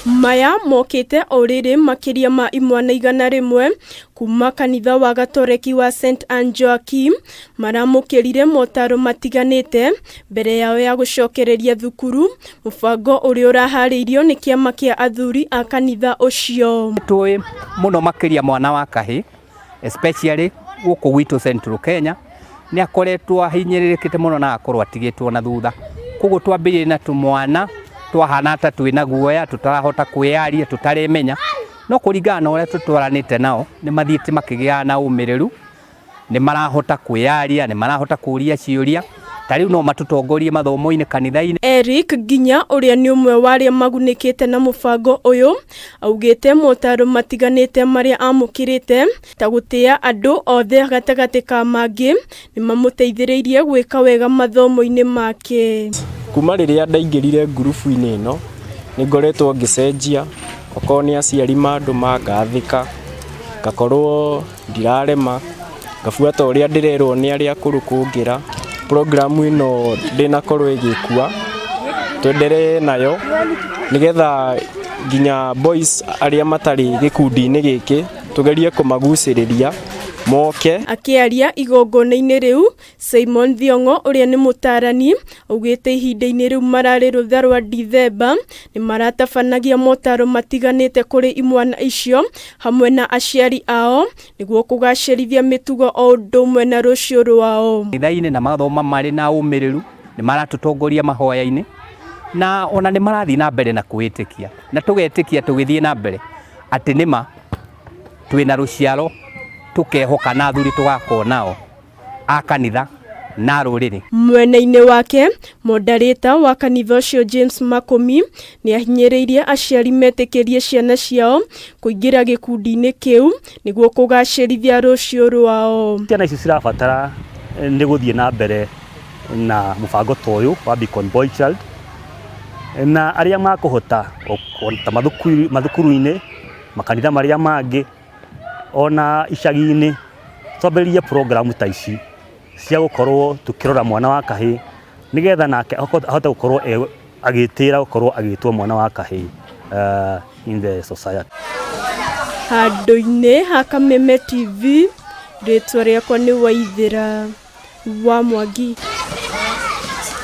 Maya mokite oriri makiria ma imwana igana rimwe kuma kanitha wa gatoreki wa St. Anne Joachim maramukirire motaro matiganite mbere yao ya gucokereria thukuru mubango uri urahariirio ni kiama kia athuri a kanitha ucio. Tui muno makiria mwana wa kahi especially guku gwitu Central Kenya ni akoretwo ahinyiririkite muno na akorwo atigitwo na thutha, kugu twambirie na tumwana twahana ta twina guoya tutarahota kwiaria tutaremenya no kuringana na uria tutwaranite nao ni mathiite makigia na umiriru, ni marahota kwiaria, ni marahota kuria ciuria tariu no matutongorie mathomo-ini kanitha-ini. Eric Ginya uria ni umwe waria magunikite na mubango uyu augite motaro matiganite maria amukirite ta gutia andu othe gatagati ka mangi ni mamuteithiriirie gwika wega mathomo-ini make. Kuma riria ndaingirire ngurubu-ini ino ni ngoretwo ngicenjia okorwo ni aciari mandu mangathika ngakorwo ndirarema ngabuata uria ndirerwo ni aria akuru kungira. Programu ino ndinakorwo igikua twendere nayo nigetha nginya boys aria matari gikundi-ini giki tugerie kumaguciriria moke. Akiaria igongona-ini riu Simon Thiongo uria ni mutarani augite ihinda-ini riu marari rutha rwa Dithemba ni maratabanagia motaro matiganite kuri imwana icio hamwe na aciari ao niguo kugacirithia mitugo o undu umwe na rucio rwao. Ithaini na mathoma mari na umiriru ni maratutongoria mahoya-ini na ona ni marathi na mbere na kwitikia na tugetikia tugithie na mbere ati nima twina ruciaro tukehoka na athuri tugakwo nao a kanitha na ruriri. Mwena-ini wake moderator wa kanitha ucio James Makomi ni ahinyiriirie aciari metikirie ciana ciao kuingira gikundi-ini kiu niguo kugacirithia rucio rwao. Ciana ici cirabatara ni guthie na mbere na mubango toyu wa Beacon Boy Child na aria makuhota ta mathukuru-ini makanitha maria mangi ona icagi-ini twambiririe programu ta ici cia gukorwo tukirora mwana wa kahi nigetha nake ahote gukorwo agitira gukorwo agitwo mwana wa kahi in the society. Handu-ini ha Kameme TV ritwa riakwa ni Waithira wa Mwangi.